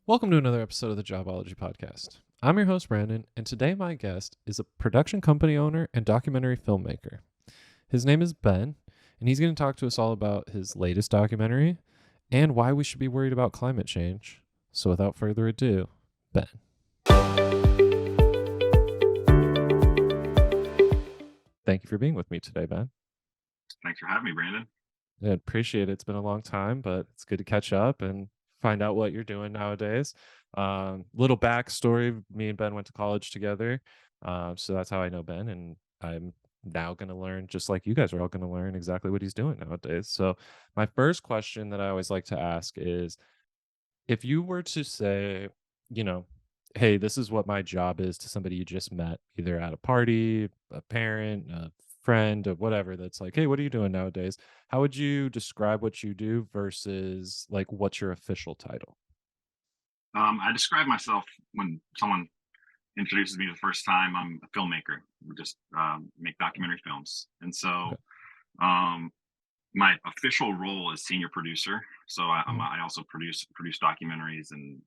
Welcome to another episode of the Jobology podcast. I'm your host, Brandon, and today my guest is a production company owner and documentary filmmaker. His name is Ben, and he's going to talk to us all about his latest documentary and why we should be worried about climate change. So without further ado, Ben. Thank you for being with me today, Ben. Thanks for having me, Brandon. I appreciate it. It's been a long time, but it's good to catch up and find out what you're doing nowadays. Little backstory: me and Ben went to college together, so that's how I know Ben, and I'm now going to learn, just like you guys are all going to learn, exactly what he's doing nowadays. So, my first question that I always like to ask is, if you were to say, you know, hey, this is what my job is to somebody you just met, either at a party, a parent, a friend, or whatever, that's like, hey, what are you doing nowadays? How would you describe what you do versus like what's your official title? I describe myself when someone introduces me the first time. I'm a filmmaker. We just make documentary films, and Okay. so um, my official role is senior producer. So Mhm. I also produce documentaries and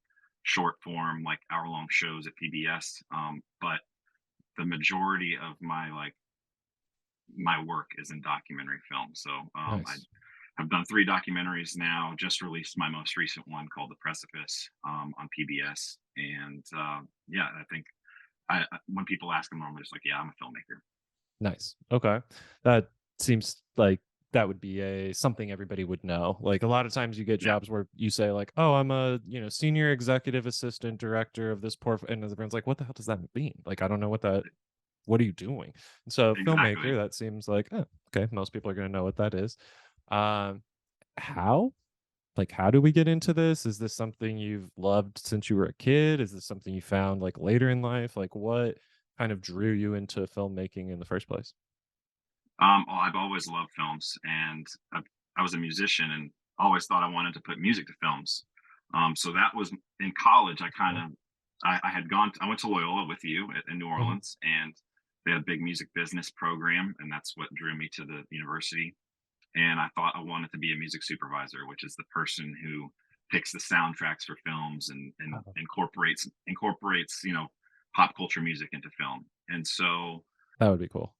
short form, like hour long shows at PBS. But the majority of my work is in documentary film. So Nice. I've done three documentaries now. Just released my most recent one called The Precipice on PBS, and yeah, I think when people ask them, I'm just like, yeah, I'm a filmmaker. Nice. Okay. That seems like that would be a something everybody would know. Like a lot of times you get Yeah, jobs where you say like, "Oh, I'm a, senior executive assistant director of this and everyone's like, "What the hell does that mean?" Like, I don't know what are you doing? And so exactly. filmmaker, that seems like, oh, okay, most people are going to know what that is. Um, how? Like, how do we get into this? Is this something you've loved since you were a kid? Is this something you found like later in life? Like, what kind of drew you into filmmaking in the first place? Well, I've always loved films, and I was a musician and always thought I wanted to put music to films. So that was in college. Okay. I had gone. I went to Loyola with you in New Mhm. Orleans, and they had a big music business program, and that's what drew me to the university. And I thought I wanted to be a music supervisor, which is the person who picks the soundtracks for films and Oh, incorporates pop culture music into film. And so that would be cool.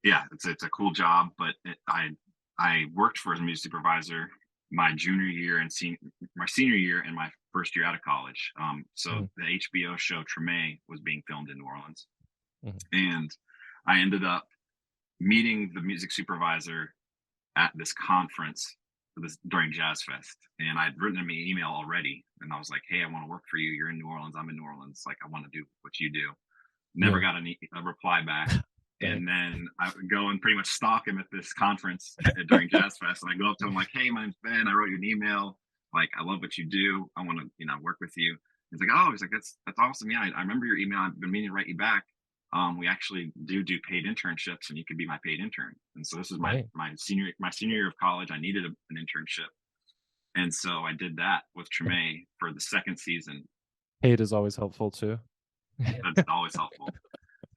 yeah, it's a cool job, but I worked for as a music supervisor my junior year and my senior year and my first year out of college. So Mhm, the HBO show Treme was being filmed in New Orleans, mhm. and I ended up meeting the music supervisor at this conference during Jazz Fest, and I'd written him an email already, and I was like, "Hey, I want to work for you. You're in New Orleans. I'm in New Orleans. Like, I want to do what you do." Never Yeah. got a reply back. Dang. And then I would go and pretty much stalk him at this conference during Jazz Fest. And I go up to him like, "Hey, my name's Ben. I wrote you an email. Like, I love what you do. I want to, work with you." He's like, "Oh," he's like, "That's awesome. Yeah, I remember your email. I've been meaning to write you back. We actually do paid internships, and you could be my paid intern." And so this is Dang. my senior year of college. I needed an internship, and so I did that with Treme for the second season. Hate is always helpful too. That's always helpful.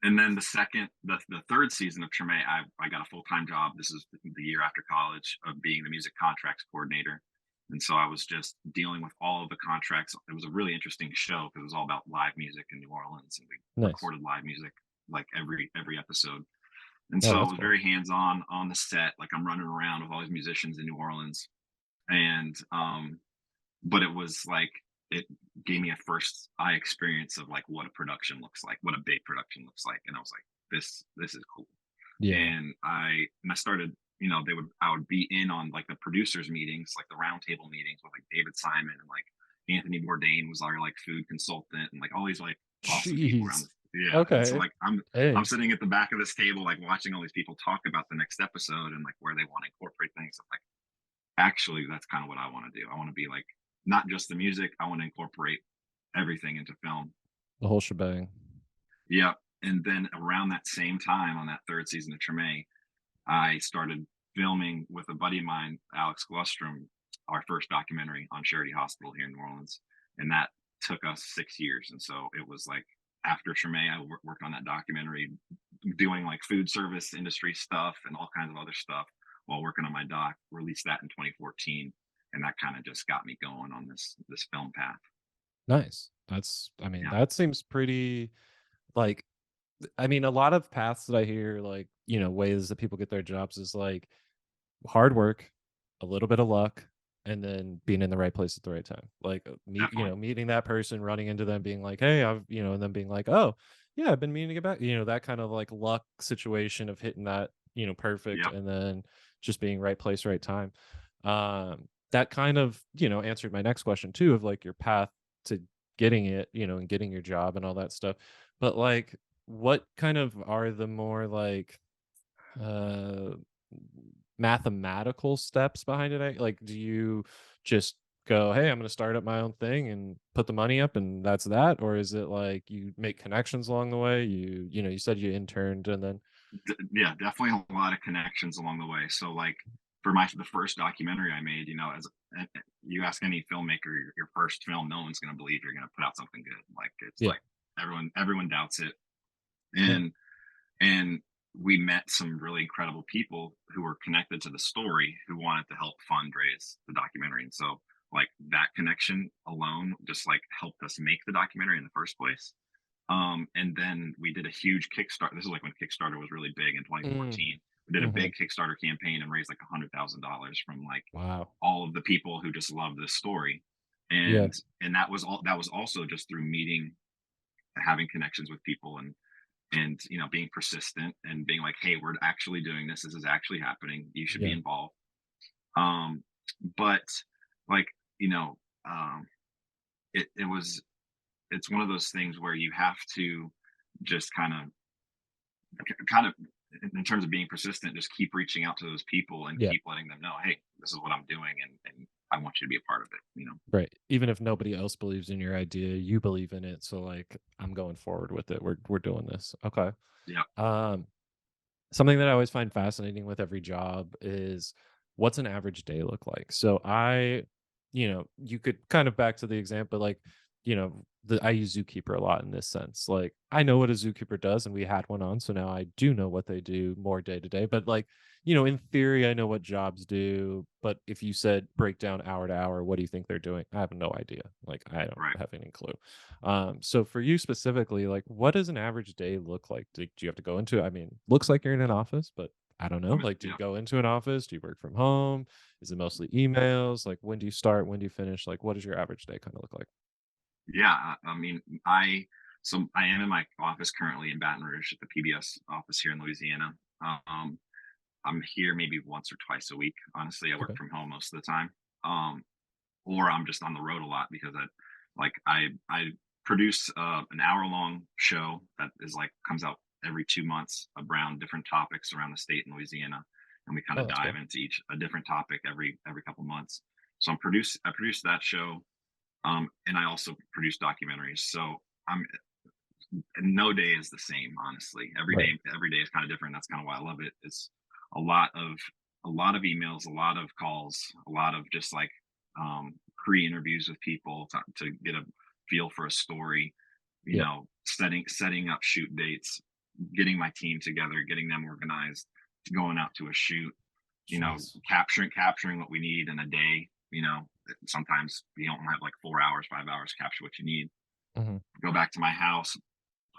And then the third season of Treme, I got a full time job. This is the year after college of being the music contracts coordinator, and so I was just dealing with all of the contracts. It was a really interesting show because it was all about live music in New Orleans, and we Nice. recorded live music like every episode. And Oh, so it that's was cool. very hands on the set. Like I'm running around with all these musicians in New Orleans, and but it was like it gave me a first eye experience of like what a production looks like, what a big production looks like, and I was like, this is cool. Yeah. And I started, I would be in on like the producers meetings, like the roundtable meetings with like David Simon and like Anthony Bourdain was our like food consultant and like all these like awesome people around Jeez. this. Yeah, and so Okay. like I'm Dang. sitting at the back of this table like watching all these people talk about the next episode and like where they want to incorporate things. I'm like, actually, that's kind of what I want to do. I want to be like not just the music. I want to incorporate everything into film. The whole shebang. Yep. And then around that same time, on that third season of Treme, I started filming with a buddy of mine, Alex Glustrom, our first documentary on Charity Hospital here in New Orleans, and that took us 6 years. And so it was like after Treme, I worked on that documentary, doing like food service industry stuff and all kinds of other stuff while working on my doc. Released that in 2014, and that kind of just got me going on this film path. Nice. That's I mean, Yeah, that seems pretty, like, I mean, a lot of paths that I hear, like, ways that people get their jobs is like hard work, a little bit of luck, and then being in the right place at the right time. Like, definitely. meeting that person, running into them, being like, "Hey, and then being like, "Oh, yeah, I've been meaning to get back." That kind of like luck situation of hitting that, perfect, Yep. and then just being right place, right time. That kind of, answered my next question too, of like your path to getting it, and getting your job and all that stuff. But like, what kind of are the more like uh mathematical steps behind it? Like, do you just go, "Hey, I'm gonna start up my own thing and put the money up and that's that?" Or is it like you make connections along the way? You said you interned and then Yeah, definitely a lot of connections along the way. So like for my the first documentary I made, as you ask any filmmaker your first film, no one's going to believe you're going to put out something good. Like it's yeah, like everyone doubts it. yeah, And and we met some really incredible people who were connected to the story who wanted to help fundraise the documentary. And so like that connection alone just like helped us make the documentary in the first place. And then we did a huge Kickstarter. This is like when Kickstarter was really big in mm, 2014. We did a mhm, big Kickstarter campaign and raised like $100,000 from like wow, all of the people who just love this story. yeah, And that was all. That was also just through meeting, having connections with people, and being persistent and being like, hey, we're actually doing this. This is actually happening. You should be yeah, involved. Um, but like you know, um, it was it's one of those things where you have to just kind of in terms of being persistent, just keep reaching out to those people and yeah, keep letting them know, hey, this is what I'm doing, and I want you to be a part of it. right. Even if nobody else believes in your idea, you believe in it, so, like, I'm going forward with it. We're doing this. Okay. Yeah, Um Something that I always find fascinating with every job is what's an average day look like? So you could kind of back to the example, like, I use Zookeeper a lot in this sense. Like, I know what a zookeeper does, and we had one on, so now I do know what they do more day to day. But like, in theory, I know what jobs do. But if you said break down hour to hour, what do you think they're doing? I have no idea. Like, I don't right. have any clue. So for you specifically, like, what does an average day look like? Do you have to go into? I mean, looks like you're in an office, but I don't know. Like, do you Yeah, go into an office? Do you work from home? Is it mostly emails? Like, when do you start? When do you finish? Like, what does your average day kind of look like? yeah. I mean, I am in my office currently in Baton Rouge at the PBS office here in Louisiana. Um, I'm here maybe once or twice a week. Honestly, I work Okay. from home most of the time. Um, or I'm just on the road a lot because I produce an hour long show that is like comes out every 2 months around different topics around the state in Louisiana, and we kind Oh, of that's dive cool. into each a different topic every couple months. So I produce that show, and I also produce documentaries. So I'm and no day is the same, honestly. Right. Every day is kind of different. That's kind of why I love it. It's a lot of a lot of emails, a lot of calls, a lot of just like pre-interviews with people to get a feel for a story. Yeah. Setting up shoot dates, getting my team together, getting them organized, going out to a shoot. Jeez. Capturing what we need in a day. Sometimes you don't have like 4 hours, 5 hours to capture what you need. Mhm. Go back to my house,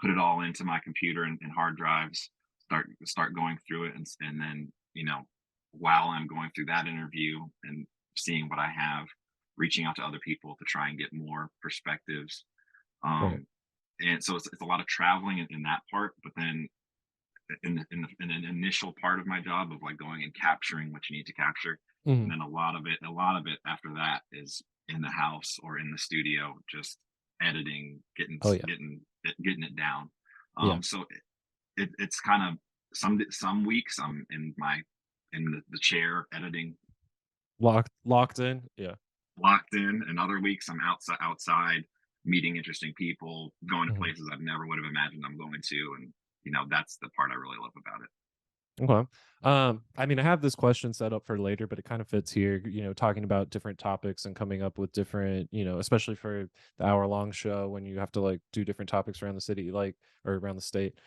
put it all into my computer and hard drives, start going through it, and then while I'm going through that interview and seeing what I have, reaching out to other people to try and get more perspectives. Right. Um, and so it's a lot of traveling in that part, but then in an initial part of my job of like going and capturing what you need to capture, and Mhm. then a lot of it after that is in the house or in the studio, just editing, Oh, yeah. getting it down. Yeah. So it's kind of some weeks I'm in the chair editing, Locked in? Yeah. locked in, and other weeks I'm outside meeting interesting people, going to Mhm. places I've never would have imagined I'm going to, and that's the part I really love about it. Okay. I mean, I have this question set up for later, but it kind of fits here, talking about different topics and coming up with different, especially for the hour-long show when you have to like do different topics around the city, like, or around the state.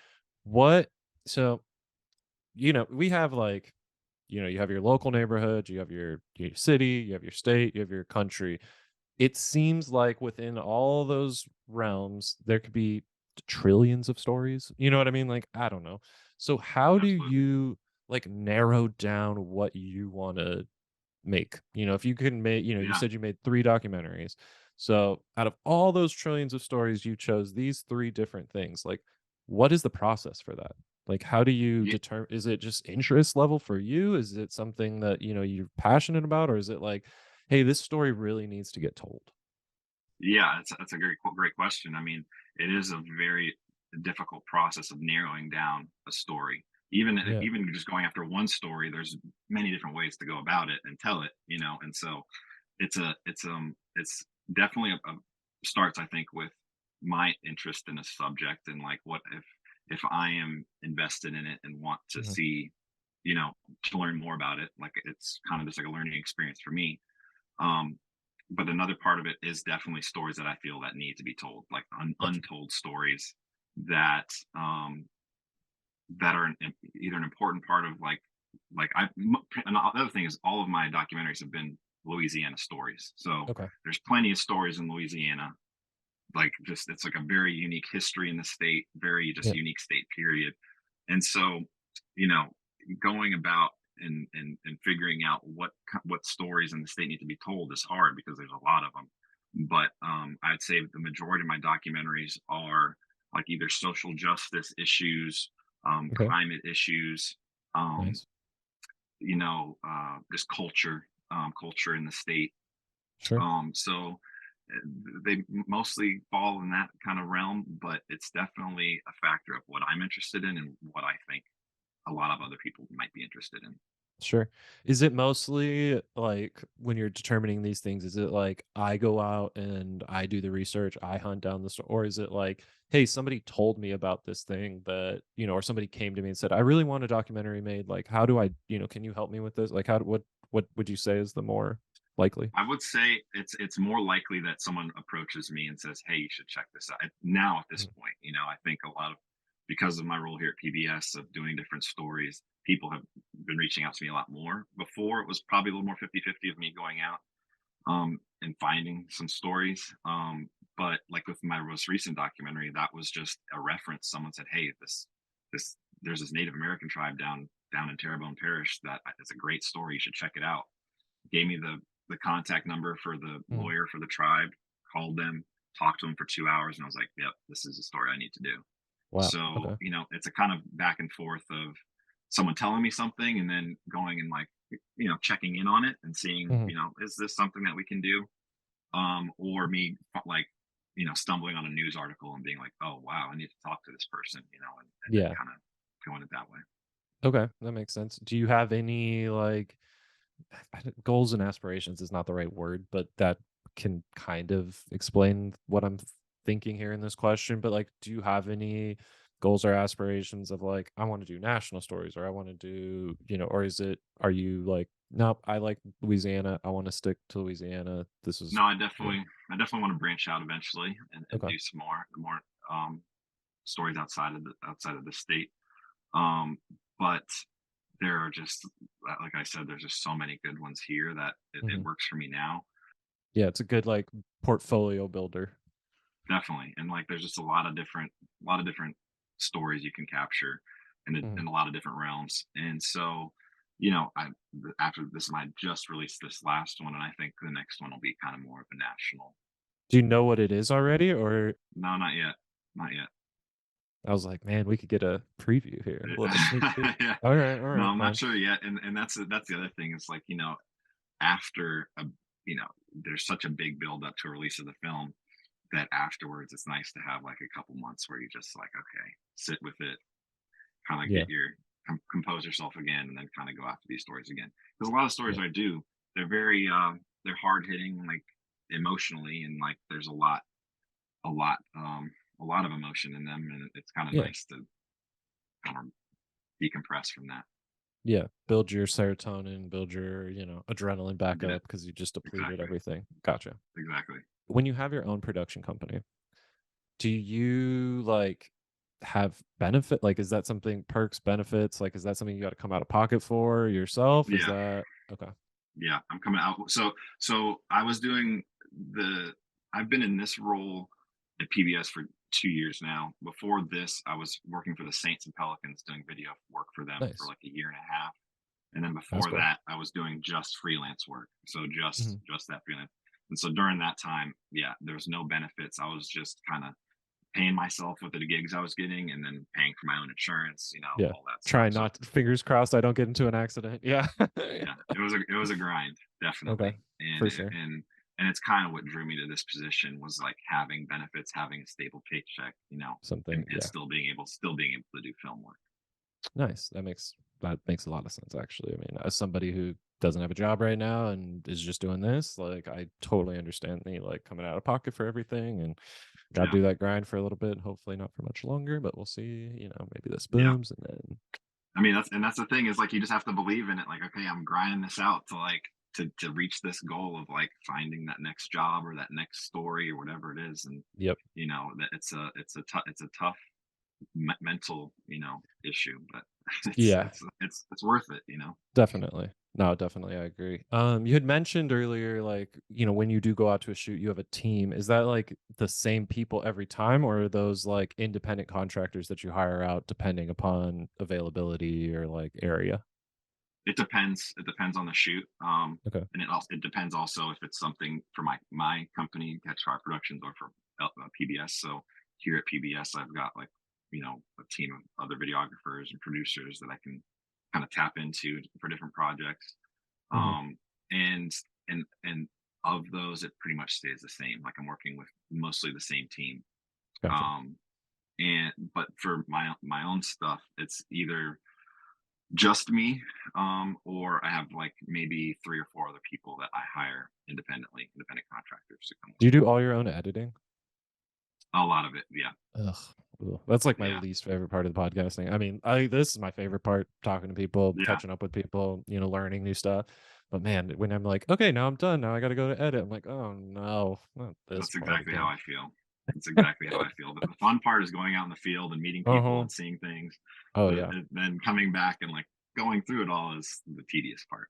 What, so, we have like, you have your local neighborhood, you have your city, you have your state, you have your country. it seems like within all those realms, there could be trillions of stories, you know what I mean? Like, I don't know. So how do Absolutely. you, like, narrow down what you wanna make? You know, if you could make, you know, you Yeah. said you made 3 documentaries. So, out of all those trillions of stories, you chose these 3 different things. Like, what is the process for that? Like, how do you Ye determine? Is it just interest level for you? Is it something that, you know, you're passionate about? Or is it like, "Hey, this story really needs to get told?" yeah, that's a great question. I mean, it is a very difficult process of narrowing down a story. Yeah. Even just going after one story, there's many different ways to go about it and tell it, you know. And so it's definitely a starts, I think, with my interest in a subject and like what if I am invested in it and want to Mhm. see, you know, to learn more about it, like it's kind of just like a learning experience for me. um but another part of it is definitely stories that I feel that need to be told, like Gotcha. untold stories that that are either an important part of and the other thing is all of my documentaries have been Louisiana stories. So Okay. there's plenty of stories in Louisiana. Like just it's like a very unique history in the state, very just Yeah. unique state period. And so, you know, going about and figuring out what stories in the state need to be told is hard because there's a lot of them. But I'd say the majority of my documentaries are like either social justice issues, Okay. climate issues, um, Nice. just culture, culture in the state. Sure. So they mostly fall in that kind of realm, but it's definitely a factor of what I'm interested in and what I think a lot of other people might be interested in. Sure. Is it mostly like when you're determining these things, is it like I go out and I do the research, I hunt down the or is it like, hey, somebody told me about this thing that, you know, or somebody came to me and said, I really want a documentary made. Like, how do I, you know, can you help me with this? Like, what would you say is the more likely? I would say it's more likely that someone approaches me and says, "Hey, you should check this out." Now at this Mhm. point, you know, I think a lot of because of my role here at PBS of doing different stories, people have been reaching out to me a lot more. Before it was probably a little more 50-50 of me going out and finding some stories. But like with my most recent documentary, that was just a reference. Someone said, "Hey, this there's this Native American tribe down in Terrebonne Parish that it's a great story. You should check it out." Gave me the contact number for the Mhm. lawyer for the tribe. Called them, talked to them for 2 hours, and I was like, "Yep, this is a story I need to do." Wow. So Okay. you know, it's a kind of back and forth of someone telling me something and then going and like checking in on it and seeing Mhm. is this something that we can do, or me like stumbling on a news article and being like, oh wow, I need to talk to this person, and then Yeah. kind of going it that way. Okay. That makes sense. Do you have any like goals and aspirations is not the right word, but that can kind of explain what I'm thinking here in this question. But like, do you have any goals or aspirations of like, I want to do national stories or I want to do, you know, or is it, are you like, nope, I like Louisiana. I want to stick to Louisiana. This is, No, yeah. I definitely want to branch out eventually and Okay. do some more um, stories outside of the state. But there are just like I said, there's just so many good ones here that it Hmm. works for me now. Yeah. It's a good like portfolio builder. Definitely, and like there's just a lot of different stories you can capture Hmm. in a lot of different realms. And so, after this, and I just released this last one, and I think the next one will be kind of more of a national. Do you know what it is already? Or No, not yet, not yet. I was like, man, we could get a preview here, a little sneak peek. Yeah, All no, right, I'm not fine. sure yet, and that's the other thing. It's like after a there's such a big build up to a release of the film that afterwards it's nice to have like a couple months where you just like okay, sit with it, kind of Yeah. get your compose yourself again, and then kind of go after these stories again. Because a lot of stories Yeah. I do, they're very they're hard hitting, like emotionally, and like there's a lot a lot of emotion in them, and it's kind of Yeah. nice to kind of decompress from that. Yeah, build your serotonin, build your, you know, adrenaline back Get it up because you just depleted exactly, everything. Gotcha. exactly. When you have your own production company, do you like have benefit? Like, is that something perks, benefits? Like, is that something you got to come out of pocket for yourself? Is Yeah, that okay? yeah. I'm coming out. So I was doing. the I've been in this role at PBS for 2 years now. Before this, I was working for the Saints and Pelicans doing video work for them for Nice. like a year and a half. And then That's before cool. that, I was doing just freelance work. So Mhm. just that freelance. And so during that time, yeah, there was no benefits. I was just kind of paying myself with the gigs I was getting and then paying for my own insurance, Yeah. all that stuff. Try So not fingers crossed I don't get into an accident. Yeah. yeah, it was a grind, Okay. definitely. For sure. And it's kind of what drew me to this position was like having benefits, having a stable paycheck, Something, and yeah. still being able to do film work. Nice. That makes a lot of sense actually. I mean, as somebody who doesn't have a job right now and is just doing this, like I totally understand the like coming out of pocket for everything and gotta Yeah, do that grind for a little bit, hopefully not for much longer, but we'll see, maybe this yeah. booms and then I mean, that's the thing is like you just have to believe in it. Like, okay, I'm grinding this out to like to reach this goal of like finding that next job or that next story or whatever it is. And yep. that it's a tough mental issue, but Yeah, it's worth it. definitely. No, definitely I agree. You had mentioned earlier like, when you do go out to a shoot, you have a team. Is that like the same people every time or are those like independent contractors that you hire out depending upon availability or like area? It depends on the shoot. Okay. And it depends also if it's something for my company, Catch Fire Productions, or for PBS. So here at PBS, I've got like a team of other videographers and producers that I can kind of tap into for different projects. Mhm. Um, and and of those, it pretty much stays the same. Like I'm working with mostly the same team. Gotcha. Um, and but for my own stuff, it's either just me, or I have like maybe 3 or 4 other people that I hire independent contractors to come Do you with me. do all your own editing? A lot of it, yeah, Ugh, ugh, that's like my yeah, least favorite part of the podcasting. I mean, I this is my favorite part, talking to people, yeah. catching up with people, learning new stuff. But man, when I'm like, okay, now I'm done. Now I got to go to edit. I'm like, oh no, not this That's part exactly how again. I feel. That's exactly how I feel. The fun part is going out in the field and meeting people Uh-huh. and seeing things. Oh yeah, Then coming back and like going through it all is the tedious part.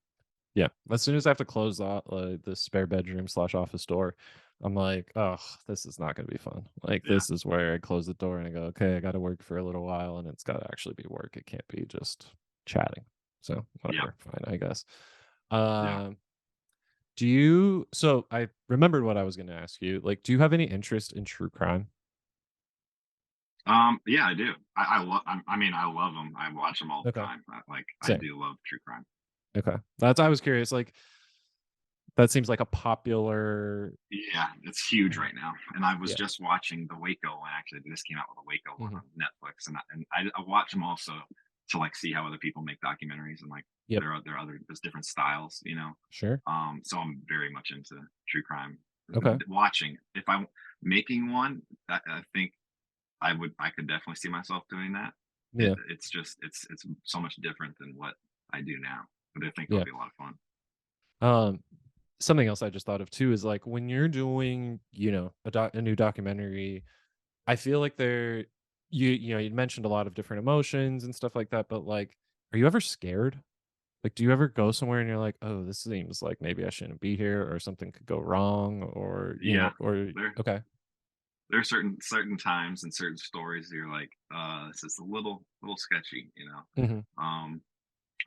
yeah. As soon as I have to close out the spare bedroom slash office door, I'm like, oh, this is not going to be fun. Like Yeah, this is where I close the door and I go, okay, I got to work for a little while, and it's got to actually be work. It can't be just chatting. So yeah, whatever, fine, I guess. yeah. Um, Do you so I remembered what I was gonna ask you. Like, do you have any interest in true crime? Yeah, I do. I mean, I love them. I watch them all the Okay. time. I Same. do love true crime. Okay. That's I was curious, like, that seems like a popular Yeah, it's huge Mhm. right now, and I was Yeah. just watching the Waco one. Actually, this came out with a Waco one Mhm. on Netflix, and I watch them also to like see how other people make documentaries and like Yep. there's different styles. Sure. So I'm very much into true crime. Okay. Watching if I'm making one, I think I could definitely see myself doing that. Yeah. It's so much different than what I do now, but I think it'll Yeah. be a lot of fun. Um, Something else I just thought of too is, like, when you're doing, a new documentary, I feel like you mentioned a lot of different emotions and stuff like that, but, like, are you ever scared? Like, do you ever go somewhere and you're like, "Oh, this seems like maybe I shouldn't be here," or something could go wrong, or, Yeah, or there okay. there are certain times and certain stories that you're like, this is a little sketchy. Mhm.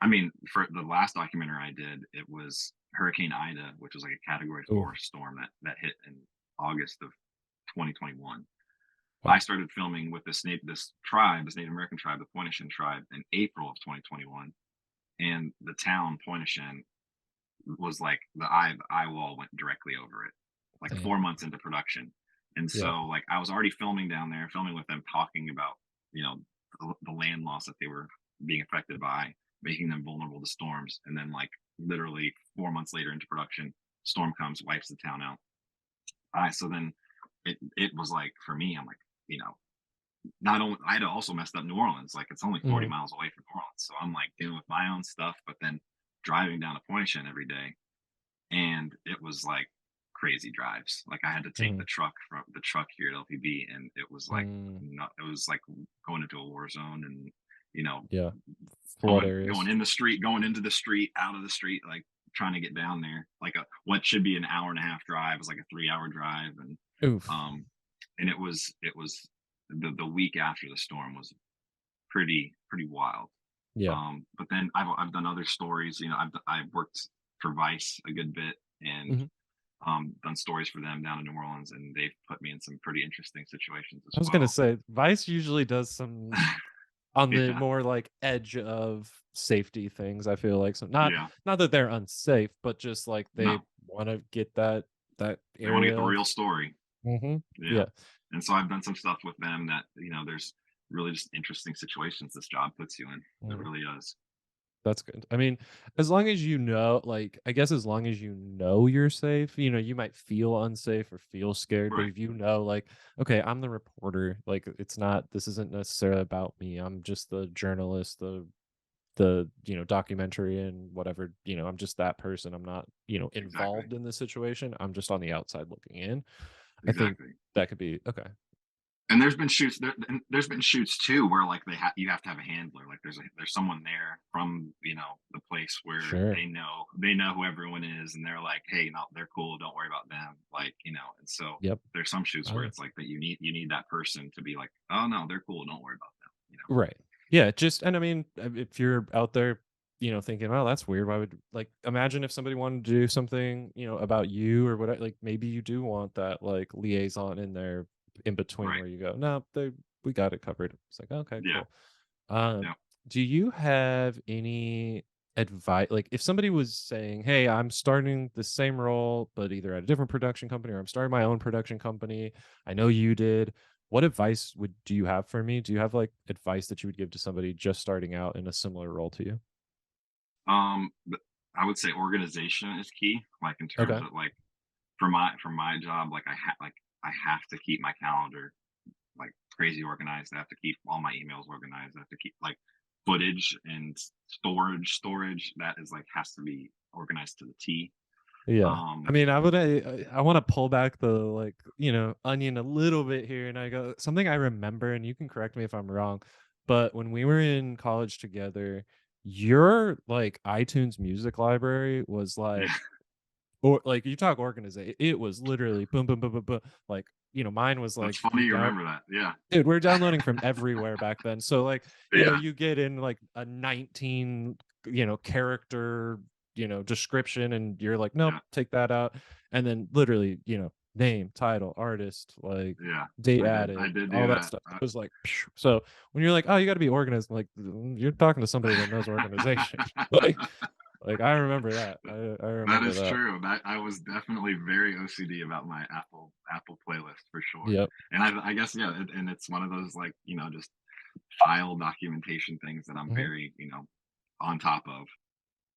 I mean, for the last documentary I did, it was Hurricane Ida, which was like a Category Ooh, 4 storm that hit in August of 2021. I wow. started filming with this Native American tribe, the Pointe tribe, in April of 2021, and the town Pointe was like the eye wall went directly over it, like Dang. 4 months into production. And Yeah. so like I was already filming down there, filming with them, talking about you know the land loss that they were being affected by, making them vulnerable to storms, and then like literally 4 months later into production, storm comes, wipes the town out. I so then it was like for me, I'm like, you know, not only I had also messed up New Orleans, like it's only 40 Mhm. miles away from New Orleans, so I'm like dealing with my own stuff, but then driving down to Pointe every day, and it was like crazy drives. Like I had to take Mhm. the truck here at LPB, and it was like Mm. it was like going into a war zone, and you know, Yeah. Flood going areas. in the street, going into the street, out of the street, like trying to get down there. Like a what should be an hour and a half drive was like a 3 hour drive, Oof. um, and it was the week after the storm was pretty wild. Yeah. But then I've done other stories. You know, I've worked for Vice a good bit and Mhm. done stories for them down in New Orleans, and they've put me in some pretty interesting situations as I was gonna well. say, Vice usually does some on the Yeah, more, like, edge of safety things, I feel like, so not yeah, not that they're unsafe, but just, like, they no, wanna get that they want to get area the of real story. mhm, Yeah, yeah, and so I've done some stuff with them that there's really just interesting situations this job puts you in. It mhm, really does. that's good. I mean, as long as you know like, I guess as long as you know you're safe, you might feel unsafe or feel scared, but Right, if you know, like, "Okay, I'm the reporter, like, this isn't necessarily about me, I'm just the journalist, the documentary and whatever, I'm just that person. I'm not, exactly, involved in the situation. I'm just on the outside looking in. I think exactly. that could be okay. And there's been shoots too where like you have to have a handler. Like there's someone there from the place where Sure. they know who everyone is, and they're like, hey, no, they're cool. Don't worry about them. Like and so Yep. there's some shoots where Oh, it's like that you need that person to be like, oh no, they're cool. Don't worry about them. right. Yeah. And I mean, if you're out there, thinking, "Oh, that's weird. Why would like imagine if somebody wanted to do something, about you or whatever? Like maybe you do want that like liaison in there in between Right. where you go, no, we got it covered. It's like, okay, Yeah. cool. Um, Yeah. do you have any advice like if somebody was saying, "Hey, I'm starting the same role, but either at a different production company or I'm starting my own production company. I know you did. What advice would do you have for me? Do you have like advice that you would give to somebody just starting out in a similar role to you?" I would say organization is key. Like in terms Okay. of like for my job, I have to keep my calendar like crazy organized. I have to keep all my emails organized. I have to keep like footage and storage that is like has to be organized to the T. Yeah. I Um, mean, I wanna pull back the, like, onion a little bit here, and I go something I remember, and you can correct me if I'm wrong, but when we were in college together, your, like, iTunes music library was, yeah, like or, like, you talk organiza it was literally boom, boom, boom, boom, boom, like, mine was, that's like, funny you you down remember that. Yeah, dude, we're downloading from everywhere back then. So like, yeah, you get in like a 19, character, description and you're like, nope, yeah, take that out. And then literally, name, title, artist, like yeah. date I added, did all do that that. stuff. It was like, phew. So when you're like, oh, you got to be organized, like you're talking to somebody that knows organization. like I remember that. I That remember is that. true. That I was definitely very OCD about my Apple playlist for sure. Yep. And I guess yeah, and it's one of those like just file documentation things that I'm Mhm. very on top of.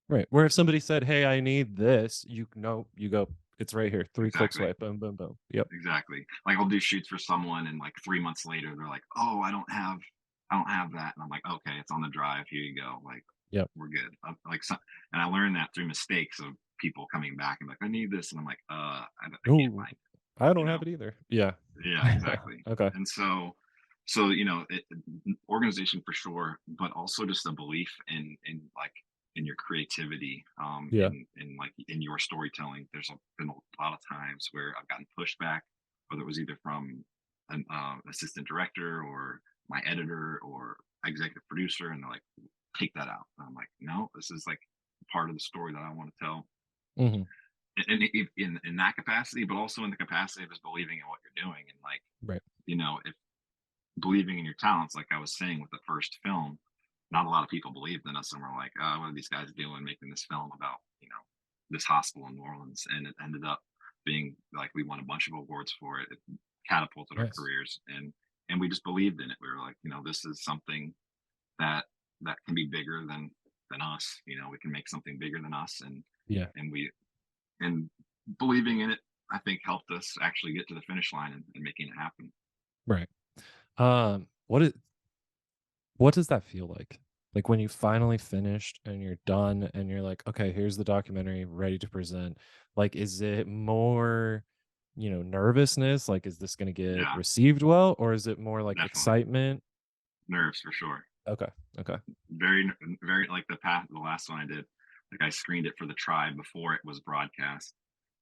Right. Where if somebody said, hey, I need this, you go, it's right here. 3 clicks Exactly. away. Boom, boom, boom. Yep. Exactly. Like I'll do shoots for someone and like 3 months later they're like, "Oh, I don't have that." And I'm like, "Okay, it's on the drive. Here you go." Like Yep. we're good. And I learned that through mistakes of people coming back and like, "I need this." And I'm like, I can't Ooh, find it, I you don't know? have it either. Yeah. Yeah, exactly. Okay. And so organization for sure, but also just a belief in your creativity, Yeah. in like in your storytelling. There's been a lot of times where I've gotten pushback, whether it was either from an assistant director or my editor or executive producer, and they're like, "Take that out." And I'm like, "No, this is like part of the story that I want to tell." Mhm. In that capacity, but also in the capacity of just believing in what you're doing and like Right. if believing in your talents, like I was saying with the first film, not a lot of people believed in us and were like, "Oh, what are these guys doing making this film about this hospital in New Orleans?" And it ended up being like we won a bunch of awards for it. It catapulted our Nice. careers, and we just believed in it. We were like, this is something that can be bigger than us. We can make something bigger than us, Yeah. and we and believing in it, I think, helped us actually get to the finish line and making it happen. Right. What does that feel like? Like when you finally finished and you're done and you're like, okay, here's the documentary ready to present. Like, is it more, nervousness? Like, is this going to get Yeah, received well? Or is it more like definitely. excitement? Nerves for sure. Okay. Okay. Very, very like the last one I did. Like I screened it for the Tribe before it was broadcast,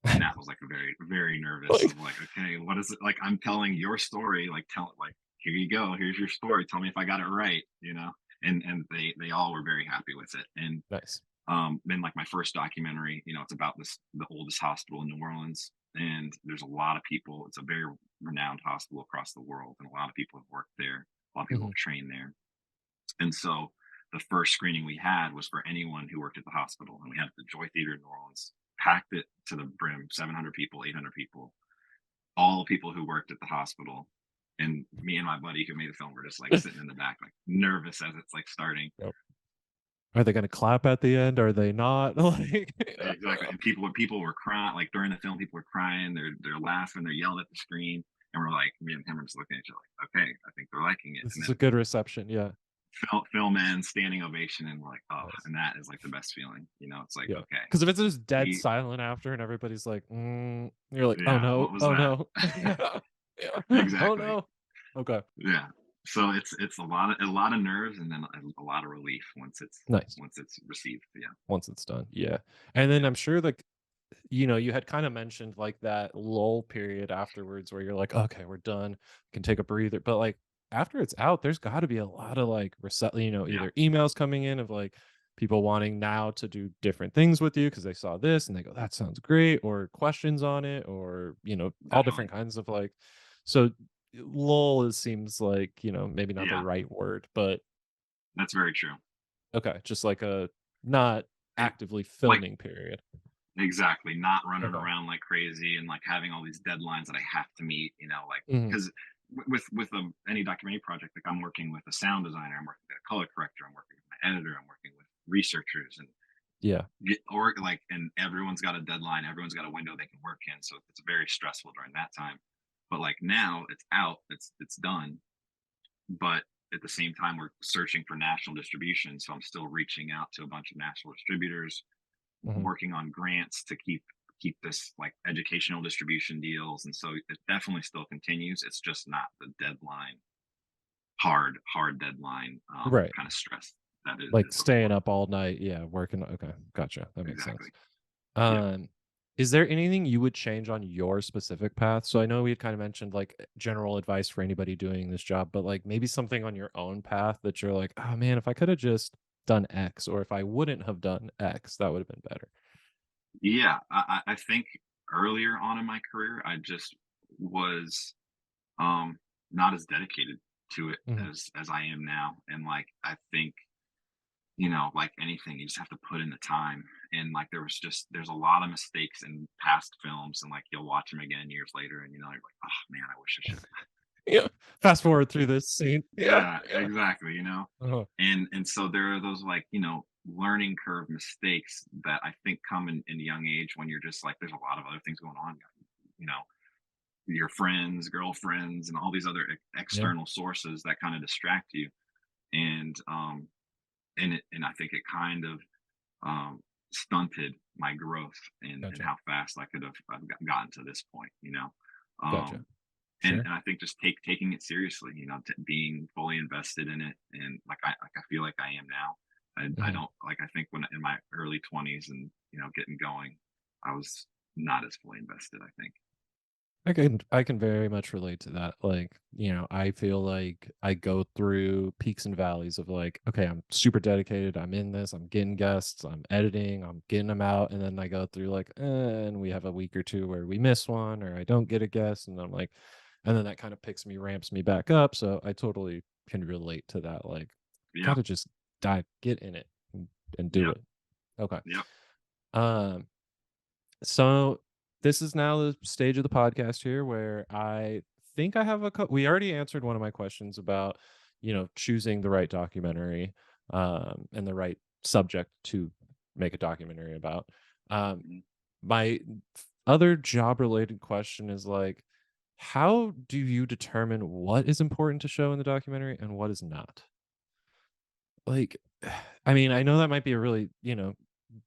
and that was like a very very nervous Like, of like, okay, what is it like? I'm telling your story, like tell like here you go, here's your story. Tell me if I got it right, you know. And they all were very happy with it. nice. Then like my first documentary, you know, it's about this the oldest hospital in New Orleans, and there's a lot of people. It's a very renowned hospital across the world, and a lot of people have worked there. A lot of people Mhm. have trained there, and so the first screening we had was for anyone who worked at the hospital, and we had the Joy Theater in New Orleans, packed it to the brim, 700 people, 800 people, all the people who worked at the hospital. And me and my buddy who made the film were just like sitting in the back, like nervous as it's like starting. Yep. Are they gonna clap at the end? Are they not? Like, Exactly, and people were crying, like, during the film, people were crying, they're laughing, they're yelling at the screen, and we're like me and him are just looking at each other like, "Okay, I think they're liking it," this and is a then good reception, yeah. film ends, standing ovation, and we're like, "Oh," Nice. and that is, like, the best feeling, you know, it's like, Yeah. "Okay, Because if it's just dead we silent after and everybody's like, you're like, "Oh, yeah, no. what was Oh, that?" no." Yeah. Yeah. Oh, Exactly, no. Okay. yeah. So it's a lot of nerves and then a lot of relief Nice. once it's received, yeah. Once it's done, yeah. And then Yeah. I'm sure, like, you had kinda mentioned, like, that lull period afterwards where you're like, "Okay, we're done, can take a breather," but, like, after it's out, there's gotta be a lot of, like, Yeah. either emails coming in of, like, people wanting now to do different things with you because they saw this and they go, "That sounds great," or questions on it, or, all different Definitely. kinds of, like so, lull, it seems like, maybe not the Yeah, right word, but that's very true. okay, just like a not And, actively like filming period. exactly, not running Okay. around like crazy and, like, having all these deadlines that I have to meet, you know, like Mhm. 'cause any documentary project, like, I'm working with a sound designer, I'm working with a color corrector, I'm working with my editor, I'm working with researchers, and Yeah. get or like and everyone's got a deadline, everyone's got a window they can work in, so it's very stressful during that time. But, like, now it's out, it's done, but at the same time, we're searching for national distribution, so I'm still reaching out to a bunch of national distributors, Mhm. working on grants to keep this like educational distribution deals, and so it definitely still continues. It's just not the deadline, hard deadline Right. kind of stress that it Like is staying before. up all night, yeah, working okay, gotcha, that makes sense. Exactly. Yeah. Um, is there anything you would change on your specific path? So I know we had kinda mentioned, like, general advice for anybody doing this job, but, like, maybe something on your own path that you're like, "Oh, man, if I coulda just done X, or if I wouldn't have done X, that would've been better." Yeah. I think earlier on in my career, I just was um not as dedicated to it Mhm. as I am now. And like I think, you know, like anything, you just have to put in the time. And like there's a lot of mistakes in past films, and like you'll watch them again years later, and you know, you're like, oh man, I wish I should have. Yeah. Fast forward through this scene. Yeah, Yeah, yeah. exactly. You know, Uh-huh. and so there are those like, you know, learning curve mistakes that I think come in a young age when you're just like there's a lot of other things going on. You know, your friends, girlfriends, and all these other Yeah, external sources that kind of distract you. And and I think it kind of stunted my growth and gotcha, how fast I could have gotten to this point, you know. gotcha. Um, Sure. and I think just taking it seriously, you know, being fully invested in it, and like I feel like I am now. I Mhm. don't like I think when in my early 20s and you know getting going, I was not as fully invested. I think. I can very much relate to that. Like, I feel like I go through peaks and valleys of like, okay, I'm super dedicated. I'm in this. I'm getting guests. I'm editing. I'm getting them out, and then I go through like, and we have a week or two where we miss one, or I don't get a guest, and I'm like, and then that kind of picks me, ramps me back up. So I totally can relate to that. Like, Yeah. gotta just dive, get in it, and do Yep. it. Okay. Yep. Um, so this is now the stage of the podcast here where I think I have we already answered one of my questions about, choosing the right documentary, and the right subject to make a documentary about. Um, Mhm. my other job related question is like, how do you determine what is important to show in the documentary and what is not? Like, I mean, I know that might be a really,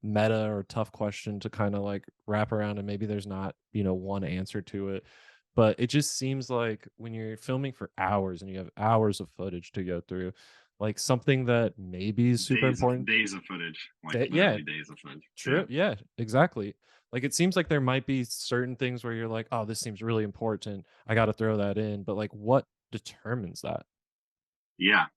meta or tough question to kind of like wrap around, and maybe there's not, one answer to it. But it just seems like when you're filming for hours and you have hours of footage to go through, like something that maybe is super important. Days of footage, like That, yeah, literally days of footage. true. Yeah. Yeah, exactly. Like it seems like there might be certain things where you're like, oh, this seems really important. I got to throw that in. But like, what determines that? Yeah.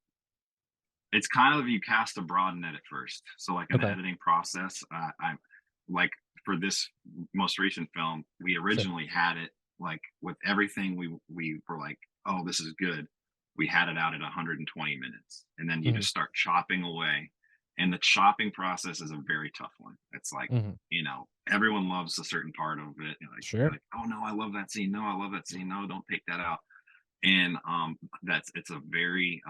It's kind of you cast a broad net at first. So, like, in the Okay. editing process, I like, for this most recent film, we Sure. originally had it, like, with everything we were like, "Oh, this is good." We had it out at 120 minutes, and then you Hmm. just start chopping away, and the chopping process is a very tough one. It's like, Hmm. everyone loves a certain part of it, like, they're Sure. like, "Oh, no, I love that scene. No, I love that scene. No, don't take that out." And, it's a very,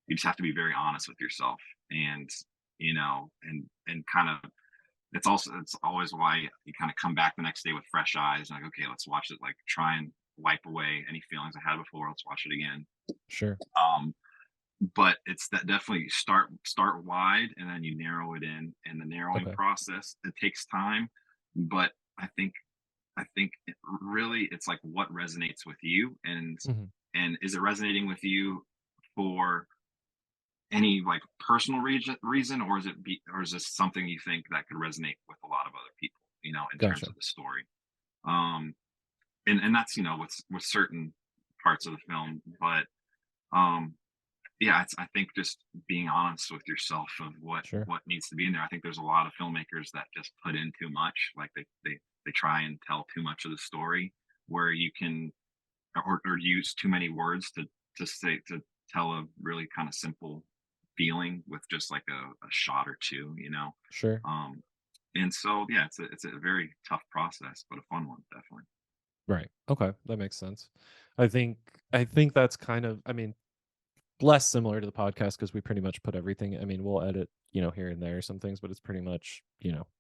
you just have to be very honest with yourself, and and kind of, it's always why you kind of come back the next day with fresh eyes and like, okay, let's watch it, like, try and wipe away any feelings I had before, let's watch it again. Sure. um but it's that, definitely start wide and then you narrow it in, and the narrowing Okay. process, it takes time. But I think really it's like what resonates with you, Hmm. and is it resonating with you for any, like, personal reason, or or is this something you think that could resonate with a lot of other people, in terms Gotcha. of the story? Um, and that's, with certain parts of the film, but um, yeah, I think just being honest with yourself of Sure. what needs to be in there. I think there's a lot of filmmakers that just put in too much, like they try and tell too much of the story, where you can, or use too many words to tell a really kind of simple feeling with just like a shot or two. Sure. um and so, yeah, it's a very tough process, but a fun one, definitely. Right. Okay. That makes sense. I think I think that's kind of, I mean, less similar to the podcast because we pretty much put everything, I mean, we'll edit, here and there some things, but it's pretty much,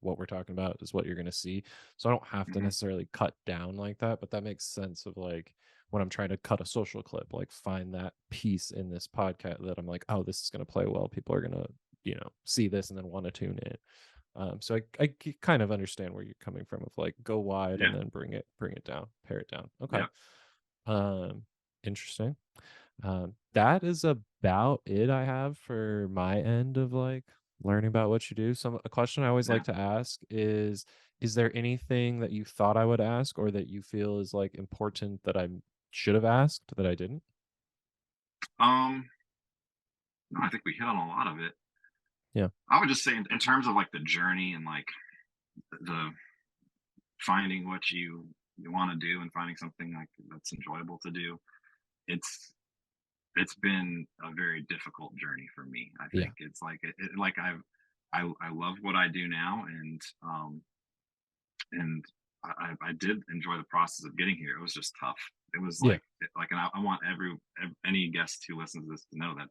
what we're talking about is what you're gonna see. So I don't have to Hmm. necessarily cut down like that, but that makes sense of like when I'm trying to cut a social clip, like find that piece in this podcast that I'm like, oh, this is gonna play well. People are gonna, see this and then want to tune in. So kind of understand where you're coming from of like go wide and Yeah. then bring it down, pare it down. Okay. Yeah. Um, interesting. That is about it I have for my end of like learning about what you do. A question I always Yeah. like to ask is there anything that you thought I would ask or that you feel is like important that I should have asked that I didn't? um no, I think we hit on a lot of it. Yeah. I would just say, in terms of like the journey, and like the finding what you want to do, and finding something like that's enjoyable to do, it's it's been a very difficult journey for me. I Yeah. think it's like, like I love what I do now, and I did enjoy the process of getting here. It was just tough. It was Yeah. and I want any guest who listens to this to know that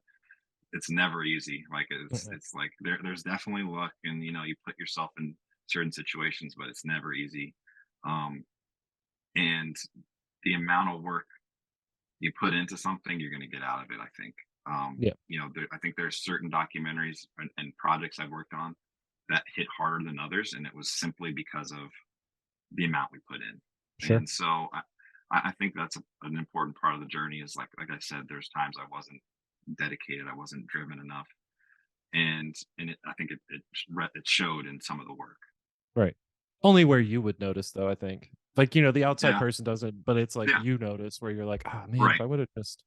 it's never easy. Like, Mhm. it's like there's definitely luck, and you put yourself in certain situations, but it's never easy. Um, and the amount of work you put into something, you're going to get out of it, I think. Yeah. I think there's certain documentaries and projects I've worked on that hit harder than others, and it was simply because of the amount we put in. Sure. And so I think that's an important part of the journey. Is like I said, there's times I wasn't dedicated, I wasn't driven enough, and I think it showed in some of the work. Right. Only where you would notice though, I think. Like, the outside Yeah, person doesn't, but it's like yeah, you notice where you're like, "Ah, man, if right, I would have just."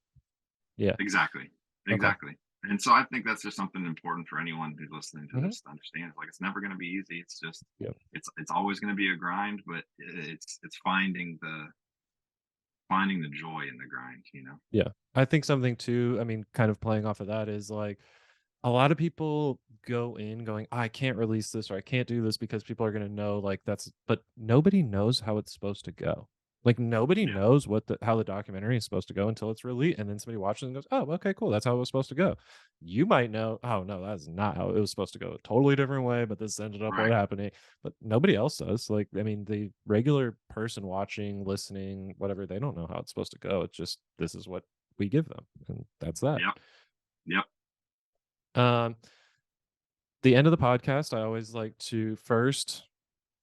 Yeah. exactly, Okay. exactly. And so I think that's just something important for anyone who's listening to Mhm. this to understand. Like, it's never going to be easy. It's just, Yep. it's always going to be a grind, but it's finding the joy in the grind. Yeah. I think something too, I mean, kind of playing off of that is like a lot of people go in going, I can't release this or I can't do this because people are going to know like that's, but nobody knows how it's supposed to go. Like nobody Yeah, knows how the documentary is supposed to go until it's released. And then somebody watches it and goes, oh, okay, cool. That's how it was supposed to go. You might know, oh, no, that's not how it was supposed to go. A totally different way, but this ended up what right. happening. But nobody else does. Like, I mean, the regular person watching, listening, whatever, they don't know how it's supposed to go. It's just, this is what we give them. And that's that. Yep, yep, Um, the end of the podcast, I always like to first,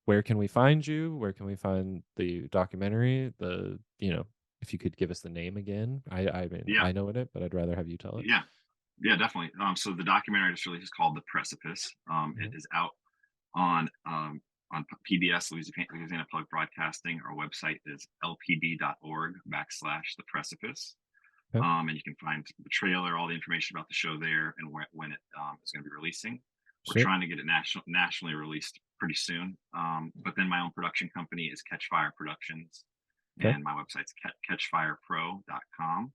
where can we find you? Where can we find the documentary? If you could give us the name again. I mean, yeah, I know it, but I'd rather have you tell it. yeah. Yeah, definitely. So the documentary I just released is called The Precipice. It Mhm. is out on PBS, Louisiana Public Broadcasting. Our website is lpb.org/the precipice. Okay. And you can find the trailer, all the information about the show there, and when it is going to be releasing. We're Sweet. trying to get it nationally released pretty soon. But then my own production company is Catchfire Productions, Okay. and my website's catchfirepro.com.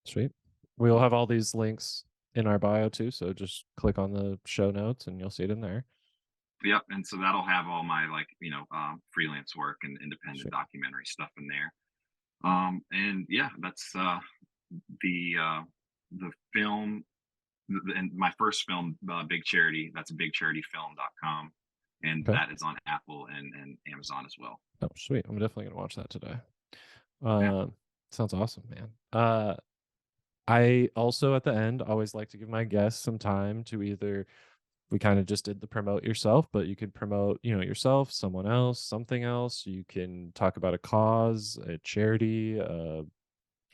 Sweet. We'll have all these links in our bio too, so just click on the show notes and you'll see it in there. Yep, and so that'll have all my like freelance work and independent Sweet. documentary stuff in there. And yeah, that's the uh, the film and my first film, Big Charity. That's bigcharityfilm.com, and Okay. that is on Apple and Amazon as well. Oh, sweet. I'm definitely gonna watch that today. Yeah, Um, sounds awesome, man. I also at the end always like to give my guests some time to either we kind of just did the promote yourself, but you could promote, yourself, someone else, something else. You can talk about a cause, a charity, a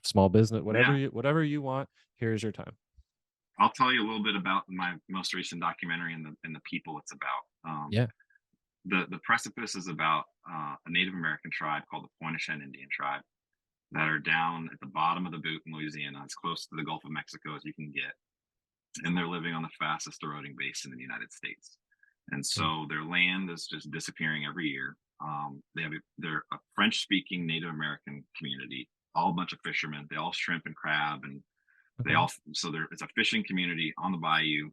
small business, yeah. whatever you want. Here's your time. I'll tell you a little bit about my most recent documentary and the people it's about. Yeah. The Precipice is about a Native American tribe called the Pointe-au-Chien Indian tribe that are down at the bottom of the boot in Louisiana, as close to the Gulf of Mexico as you can get, and they're living on the fastest eroding basin in the United States. And Mm. so their land is just disappearing every year. They're a French-speaking Native American community, all a bunch of fishermen. They all shrimp and crab, and they Okay. all so there. It's a fishing community on the bayou,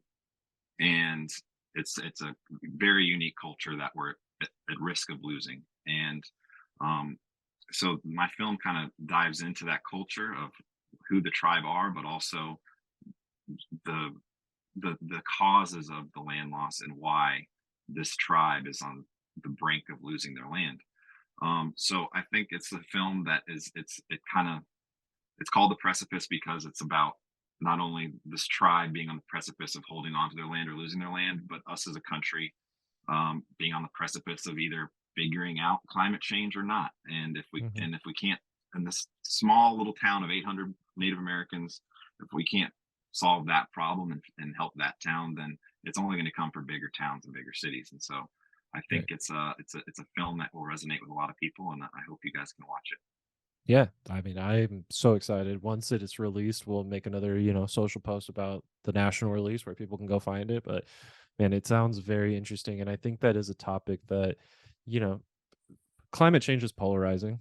and it's a very unique culture that we're at risk of losing. And um, so my film kind of dives into that culture of who the tribe are, but also the the causes of the land loss and why this tribe is on the brink of losing their land. So I think it's a film that is it's called The Precipice because it's about not only this tribe being on the precipice of holding on to their land or losing their land, but us as a country being on the precipice of either figuring out climate change or not. Mhm. And if we can't, in this small little town of 800 Native Americans, if we can't solve that problem and help that town, then it's only going to come for bigger towns and bigger cities. And so I think Right. it's a film that will resonate with a lot of people, and I hope you guys can watch it. Yeah, I mean, I'm so excited. Once it is released, we'll make another, social post about the national release where people can go find it. But man, it sounds very interesting. And I think that is a topic that, you know, climate change is polarizing.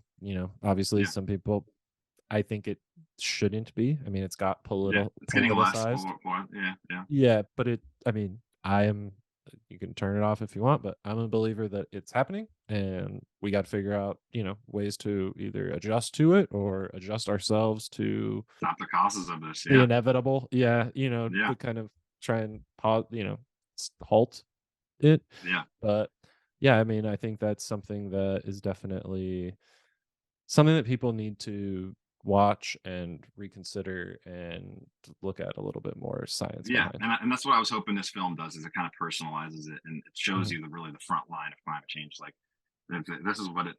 Obviously Yeah, some people I think it shouldn't be. I mean, it's got yeah, it's getting less. politicized. Yeah, yeah, Yeah, but I mean, I am you can turn it off if you want, but I'm a believer that it's happening and we got to figure out, ways to either adjust to it or adjust ourselves to stop the causes of this. the Yeah, inevitable. Yeah, yeah, to kind of try and pause, halt it. yeah. But yeah, I mean, I think that's something that is definitely something that people need to watch and reconsider and look at a little bit more science Yeah, behind. and that's what I was hoping this film does is it kind of personalizes it and it shows Mhm. you the front line of climate change. Like this is what it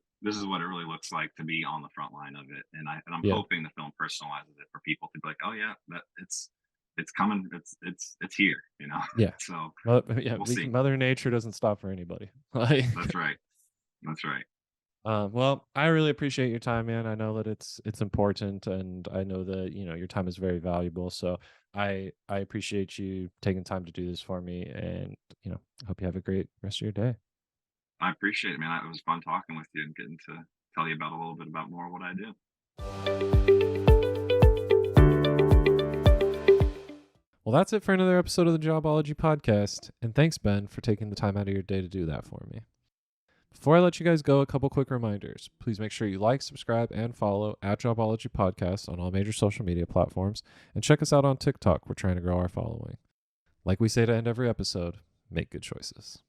really looks like to be on the front line of it. And I'm Yeah. hoping the film personalizes it for people to be like, oh yeah, that it's coming, it's here, you know. Yeah. So Well, yeah, we'll we can see. Mother Nature doesn't stop for anybody. Like, That's right. That's right. well, I really appreciate your time, man. I know that it's important, and I know that your time is very valuable. So I appreciate you taking time to do this for me, and I hope you have a great rest of your day. I appreciate it, man. It was fun talking with you and getting to tell you about a little bit about more of what I do. Well, that's it for another episode of the Jobology podcast, and thanks, Ben, for taking the time out of your day to do that for me. Before I let you guys go, a couple quick reminders. Please make sure you like, subscribe, and follow at Jobology Podcast on all major social media platforms, and check us out on TikTok. We're trying to grow our following. Like we say to end every episode, make good choices.